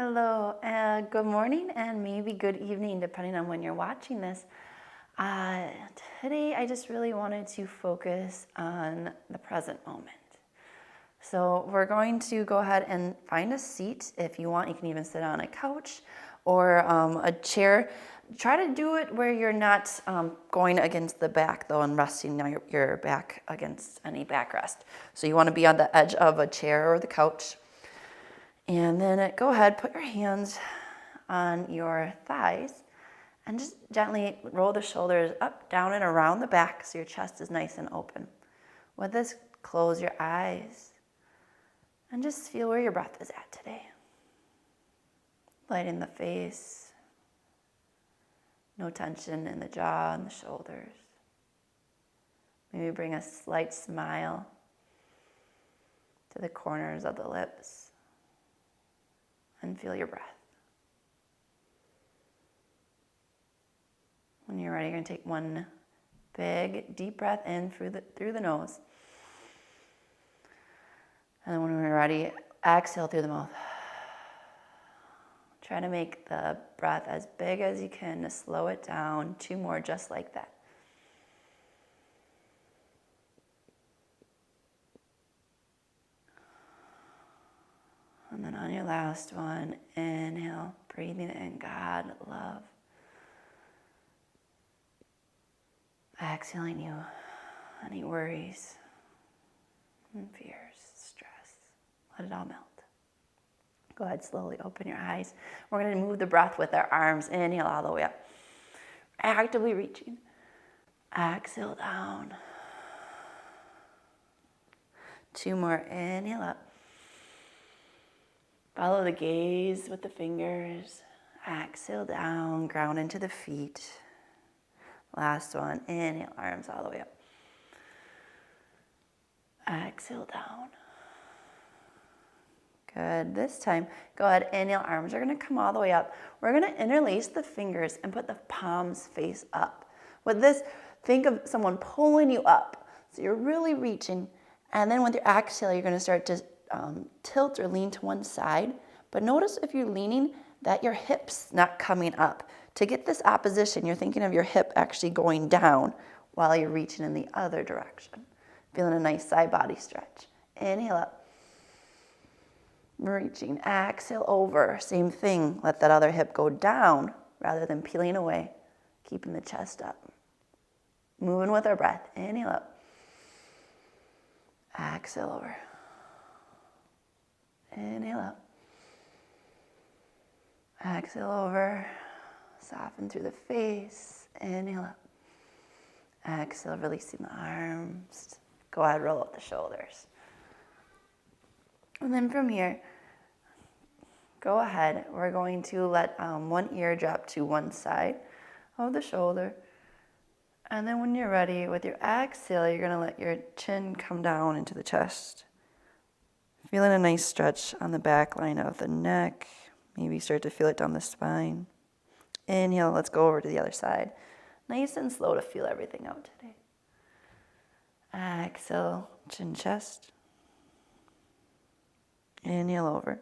Hello, good morning and maybe good evening, depending on when you're watching this. Uh, Today, I just really wanted to focus on the present moment. So, we're going to go ahead and find a seat. If you want, you can even sit on a couch or a chair. Try to do it where you're not going against the back, though, and resting your back against any backrest. So, you want to be on the edge of a chair or the couch. And then go ahead, put your hands on your thighs and just gently roll the shoulders up, down, and around the back so your chest is nice and open. With this, close your eyes and just feel where your breath is at today. Light in the face, no tension in the jaw and the shoulders. Maybe bring a slight smile to the corners of the lips. And feel your breath. When you're ready, you're going to take one big, deep breath in through the nose. And then when we're ready, exhale through the mouth. Try to make the breath as big as you can to slow it down. 2 more just like that. And then on your last one, inhale, breathing in God, love. Exhaling you, any worries and fears, stress, let it all melt. Go ahead, slowly open your eyes. We're going to move the breath with our arms. Inhale all the way up. Actively reaching. Exhale down. 2 more, inhale up. Follow the gaze with the fingers. Exhale down, ground into the feet. Last one, inhale, arms all the way up. Exhale down. Good. This time, go ahead, inhale, arms are going to come all the way up. We're going to interlace the fingers and put the palms face up. With this, think of someone pulling you up. So you're really reaching. And then with your exhale, you're going to start to tilt or lean to one side. But notice if you're leaning that your hip's not coming up. To get this opposition, you're thinking of your hip actually going down while you're reaching in the other direction. Feeling a nice side body stretch. Inhale up. Reaching. Exhale over. Same thing. Let that other hip go down rather than peeling away. Keeping the chest up. Moving with our breath. Inhale up. Exhale over. Inhale up. Exhale over. Soften through the face. Inhale up. Exhale, releasing the arms. Go ahead, roll up the shoulders. And then from here, go ahead. We're going to let one ear drop to one side of the shoulder. And then when you're ready, with your exhale, you're going to let your chin come down into the chest. Feeling a nice stretch on the back line of the neck. Maybe start to feel it down the spine. Inhale, let's go over to the other side. Nice and slow to feel everything out today. Exhale, chin, chest. Inhale over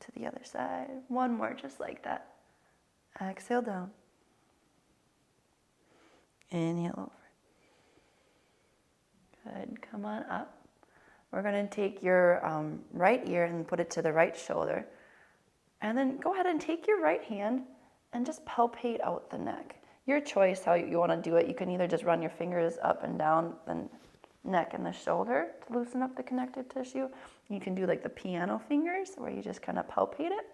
to the other side. One more just like that. Exhale down. Inhale over. Good, come on up. We're going to take your right ear and put it to the right shoulder. And then go ahead and take your right hand and just palpate out the neck. Your choice how you want to do it. You can either just run your fingers up and down the neck and the shoulder to loosen up the connective tissue. You can do like the piano fingers where you just kind of palpate it.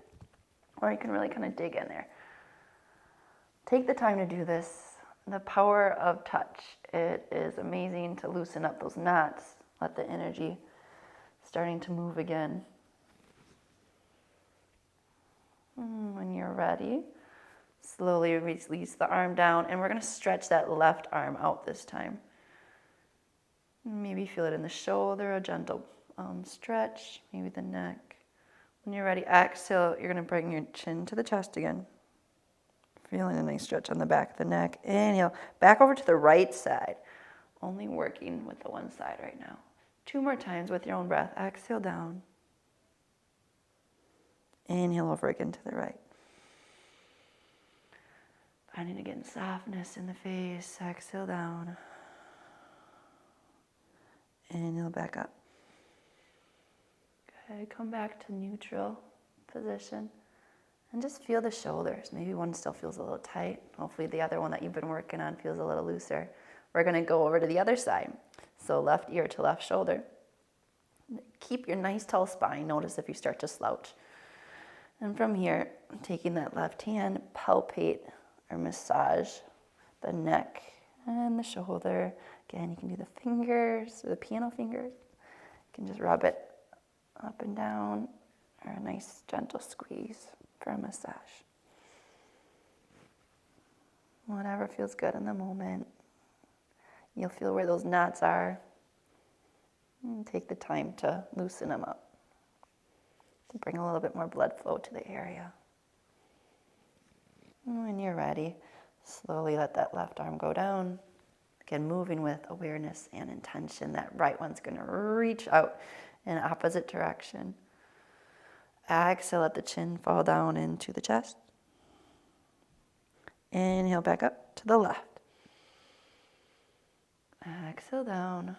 Or you can really kind of dig in there. Take the time to do this. The power of touch. It is amazing to loosen up those knots. Let the energy starting to move again. When you're ready, slowly release the arm down, and we're going to stretch that left arm out this time. Maybe feel it in the shoulder, a gentle stretch, maybe the neck. When you're ready, exhale, you're going to bring your chin to the chest again. Feeling a nice stretch on the back of the neck. Inhale, back over to the right side. Only working with the one side right now. 2 more times with your own breath. Exhale down. Inhale over again to the right. Finding again softness in the face. Exhale down. Inhale back up. Good. Come back to neutral position. And just feel the shoulders. Maybe one still feels a little tight. Hopefully the other one that you've been working on feels a little looser. We're going to go over to the other side. So left ear to left shoulder. Keep your nice tall spine. Notice if you start to slouch. And from here, taking that left hand, palpate or massage the neck and the shoulder. Again, you can do the fingers or the piano fingers. You can just rub it up and down, or a nice gentle squeeze for a massage. Whatever feels good in the moment. You'll feel where those knots are. And take the time to loosen them up, to bring a little bit more blood flow to the area. And when you're ready, slowly let that left arm go down. Again, moving with awareness and intention. That right one's going to reach out in opposite direction. Exhale, let the chin fall down into the chest. Inhale back up to the left. Exhale down.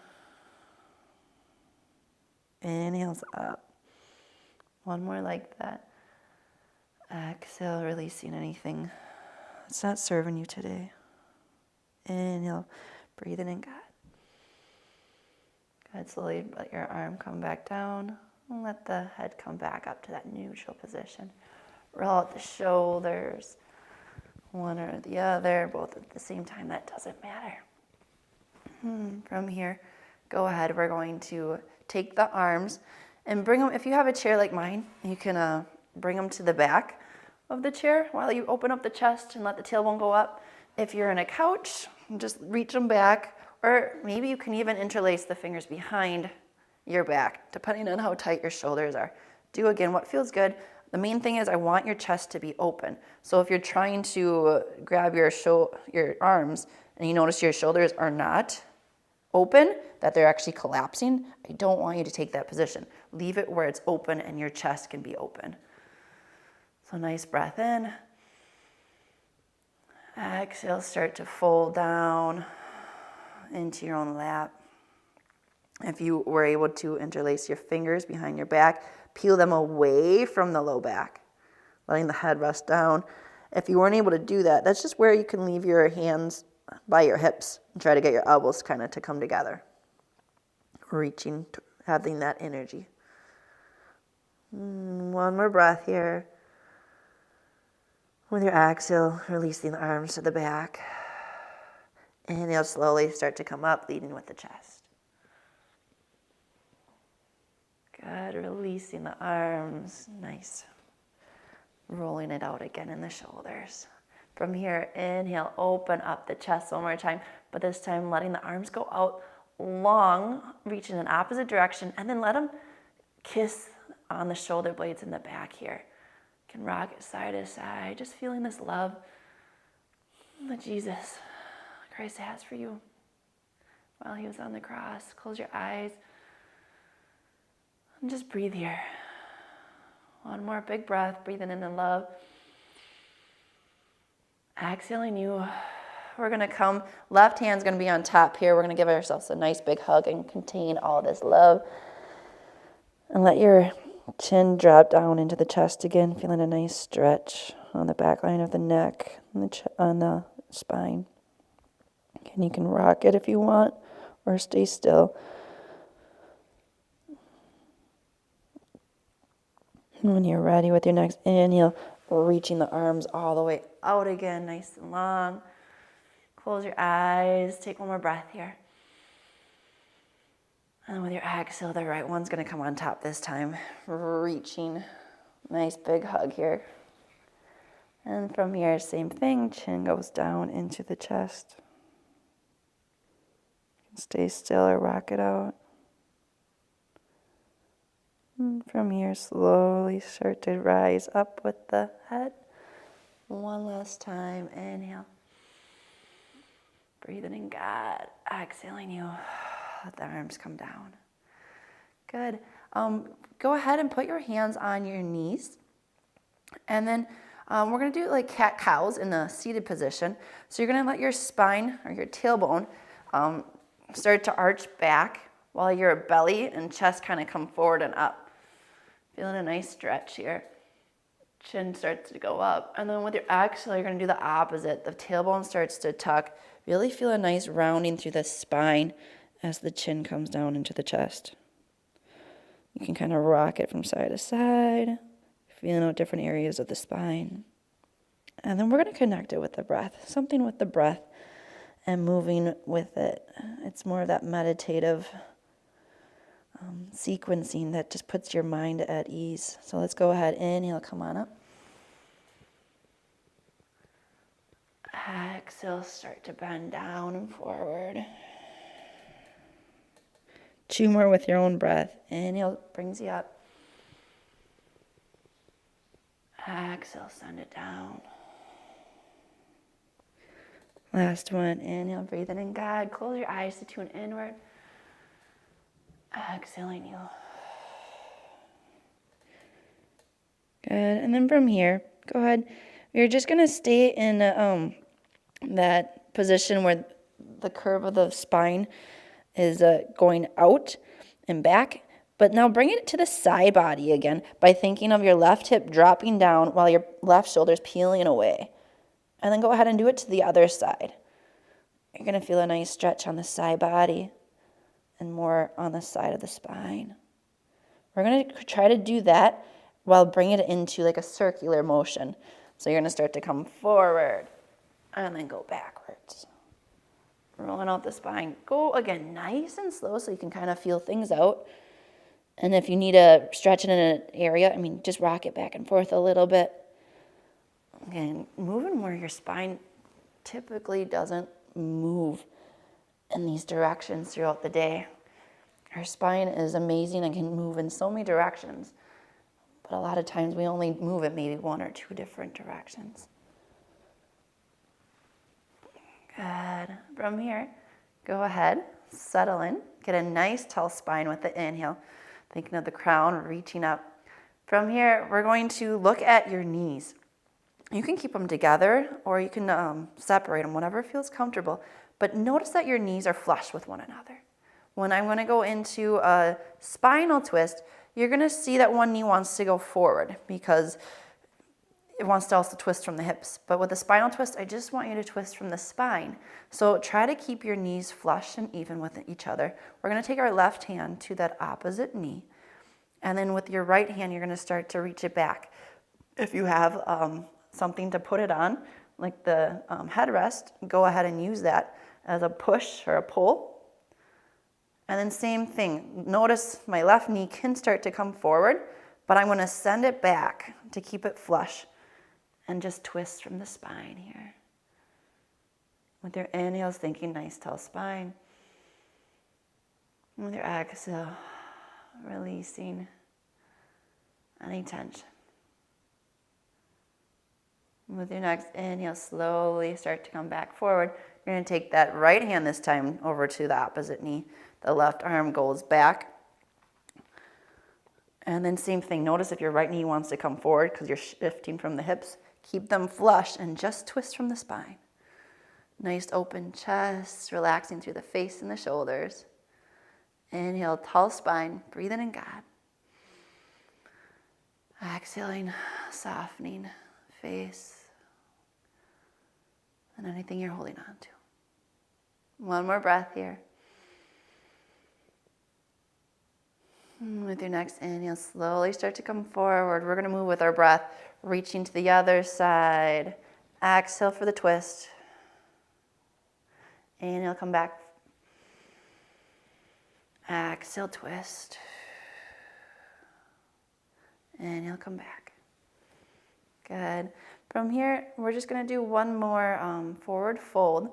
Inhales up. One more like that. Exhale, releasing anything that's not serving you today. Inhale, breathing in, God. Good, slowly let your arm come back down. And let the head come back up to that neutral position. Roll out the shoulders, one or the other, both at the same time. That doesn't matter. From here, go ahead. We're going to take the arms and bring them, if you have a chair like mine, you can bring them to the back of the chair while you open up the chest and let the tailbone go up. If you're in a couch, just reach them back, or maybe you can even interlace the fingers behind your back, depending on how tight your shoulders are. Do again what feels good. The main thing is I want your chest to be open. So if you're trying to grab your arms and you notice your shoulders are not open, that they're actually collapsing, I don't want you to take that position. Leave it where it's open and your chest can be open. So nice breath in. Exhale, start to fold down into your own lap. If you were able to interlace your fingers behind your back, peel them away from the low back, letting the head rest down. If you weren't able to do that, that's just where you can leave your hands by your hips and try to get your elbows kind of to come together. Reaching, having that energy. One more breath here. With your exhale, releasing the arms to the back. Inhale, slowly start to come up, leading with the chest. Good, releasing the arms, nice. Rolling it out again in the shoulders. From here, inhale, open up the chest one more time, but this time letting the arms go out long, reaching in opposite direction, and then let them kiss on the shoulder blades in the back here. You can rock it side to side, just feeling this love that Jesus Christ has for you while he was on the cross. Close your eyes. And just breathe here. One more big breath, breathing in the love. Exhaling you. We're going to come, left hand's going to be on top here. We're going to give ourselves a nice big hug and contain all this love. And let your chin drop down into the chest again, feeling a nice stretch on the back line of the neck and on the spine. And you can rock it if you want, or stay still. When you're ready with your next inhale, reaching the arms all the way out again, nice and long. Close your eyes. Take one more breath here. And with your exhale, the right one's going to come on top this time. Reaching. Nice big hug here. And from here, same thing. Chin goes down into the chest. Stay still or rock it out. And from here, slowly start to rise up with the head. One last time. Inhale. Breathing in, God. Exhaling you. Let the arms come down. Good. Go ahead and put your hands on your knees. And then we're going to do like cat-cows in the seated position. So you're going to let your spine or your tailbone start to arch back while your belly and chest kind of come forward and up. Feeling a nice stretch here. Chin starts to go up. And then with your exhale, you're going to do the opposite. The tailbone starts to tuck. Really feel a nice rounding through the spine as the chin comes down into the chest. You can kind of rock it from side to side, feeling out different areas of the spine. And then we're going to connect it with the breath, something with the breath and moving with it. It's more of that meditative sequencing that just puts your mind at ease. So let's go ahead, inhale, come on up. Exhale, start to bend down and forward. 2 more with your own breath. Inhale, brings you up. Exhale, send it down. Last one, inhale, breathing in God. Close your eyes to tune inward. Exhaling you. Good, and then from here, go ahead. You're just going to stay in that position where the curve of the spine is going out and back. But now bring it to the side body again by thinking of your left hip dropping down while your left shoulder is peeling away. And then go ahead and do it to the other side. You're going to feel a nice stretch on the side body and more on the side of the spine. We're going to try to do that while bringing it into like a circular motion. So you're going to start to come forward and then go backwards. Rolling out the spine. Go again nice and slow so you can kind of feel things out. And if you need to stretch it in an area, just rock it back and forth a little bit. And moving where your spine typically doesn't move in these directions throughout the day. Our spine is amazing and can move in so many directions. But a lot of times we only move it maybe 1 or 2 different directions. Good. From here, go ahead, settle in, get a nice tall spine with the inhale. Thinking of the crown reaching up. From here, we're going to look at your knees. You can keep them together or you can separate them, whatever feels comfortable. But notice that your knees are flush with one another. When I'm going to go into a spinal twist, you're going to see that one knee wants to go forward because it wants to also twist from the hips. But with a spinal twist, I just want you to twist from the spine. So try to keep your knees flush and even with each other. We're going to take our left hand to that opposite knee. And then with your right hand, you're going to start to reach it back. If you have something to put it on, like the headrest, go ahead and use that as a push or a pull. And then same thing. Notice my left knee can start to come forward, but I'm going to send it back to keep it flush. And just twist from the spine here. With your inhales, thinking nice tall spine. And with your exhale, releasing any tension. And with your next inhale, slowly start to come back forward. You're going to take that right hand this time over to the opposite knee. The left arm goes back. And then same thing. Notice if your right knee wants to come forward because you're shifting from the hips. Keep them flush and just twist from the spine. Nice open chest, relaxing through the face and the shoulders. Inhale, tall spine, breathing in God. Exhaling, softening face and anything you're holding on to. One more breath here. With your next inhale, slowly start to come forward. We're going to move with our breath, reaching to the other side. Exhale for the twist. Inhale, come back. Exhale, twist. Inhale, come back. Good. From here, we're just going to do one more forward fold.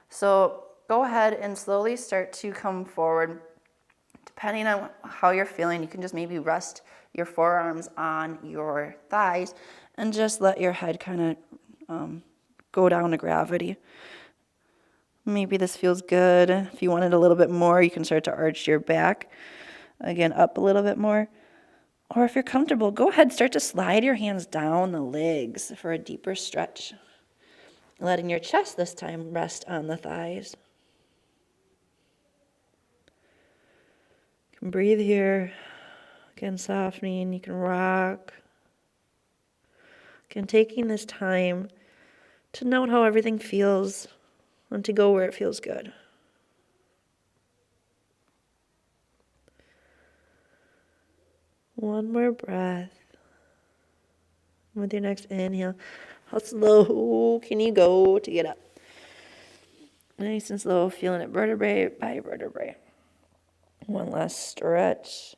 So go ahead and slowly start to come forward. Depending on how you're feeling, you can just maybe rest your forearms on your thighs and just let your head kind of go down to gravity. Maybe this feels good. If you want it a little bit more, you can start to arch your back. Again, up a little bit more. Or if you're comfortable, go ahead, start to slide your hands down the legs for a deeper stretch. Letting your chest this time rest on the thighs. You can breathe here. Again, softening. You can rock. Again, taking this time to note how everything feels and to go where it feels good. One more breath. With your next inhale, how slow can you go to get up? Nice and slow, feeling it vertebrae by vertebrae. One last stretch.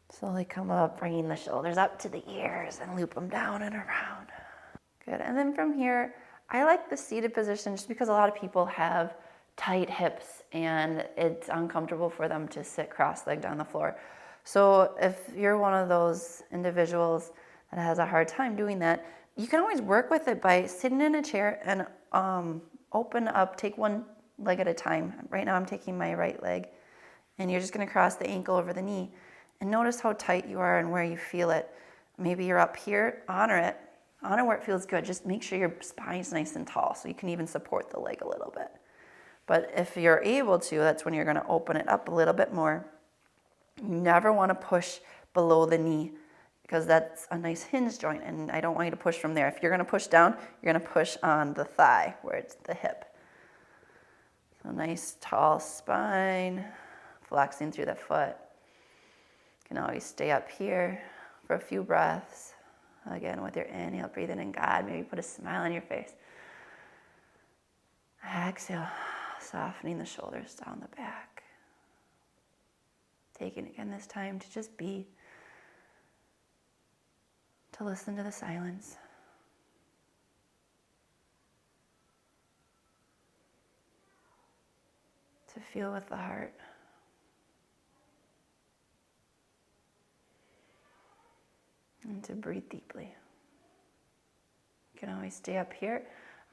Slowly come up, bringing the shoulders up to the ears and loop them down and around. Good. And then from here, I like the seated position just because a lot of people have tight hips and it's uncomfortable for them to sit cross-legged on the floor. So if you're one of those individuals that has a hard time doing that, you can always work with it by sitting in a chair and open up, take one leg at a time. Right now I'm taking my right leg, and you're just going to cross the ankle over the knee and notice how tight you are and where you feel it. Maybe you're up here, honor it. Honor where it feels good. Just make sure your spine's nice and tall so you can even support the leg a little bit. But if you're able to, that's when you're going to open it up a little bit more. You never want to push below the knee because that's a nice hinge joint, and I don't want you to push from there. If you're going to push down, you're going to push on the thigh where it's the hip. So nice tall spine, flexing through the foot. You can always stay up here for a few breaths. Again, with your inhale, breathing in God. Maybe put a smile on your face. Exhale, softening the shoulders down the back. Taking again this time to just be, to listen to the silence. To feel with the heart. And to breathe deeply. You can always stay up here,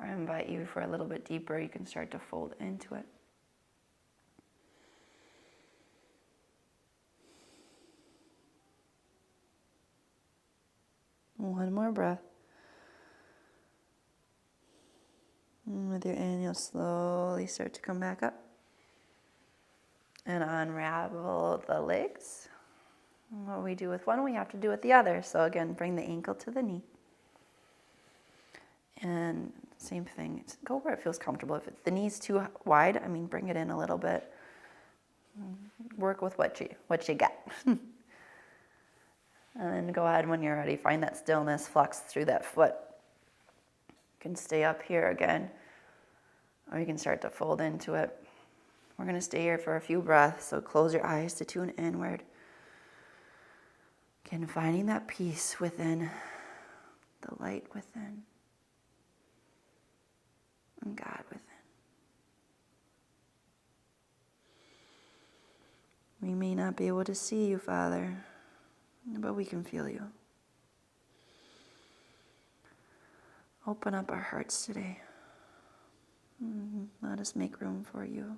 or I invite you for a little bit deeper. You can start to fold into it. One more breath. And with your inhale, slowly start to come back up. And unravel the legs. What we do with one, we have to do with the other. So again, bring the ankle to the knee. And same thing, go where it feels comfortable. If the knee's too wide, bring it in a little bit. Work with what you get. And then go ahead when you're ready. Find that stillness, flex through that foot. You can stay up here again, or you can start to fold into it. We're going to stay here for a few breaths, so close your eyes to tune inward. Again, finding that peace within, the light within, and God within. We may not be able to see you, Father, but we can feel you. Open up our hearts today. Let us make room for you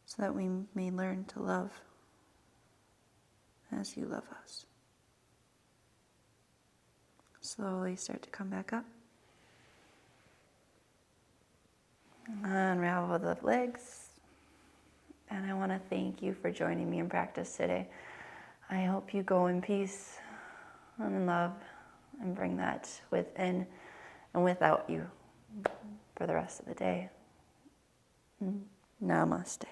so that we may learn to love as you love us. Slowly start to come back up. Unravel the legs. And I want to thank you for joining me in practice today. I hope you go in peace and in love and bring that within and without you for the rest of the day. Namaste.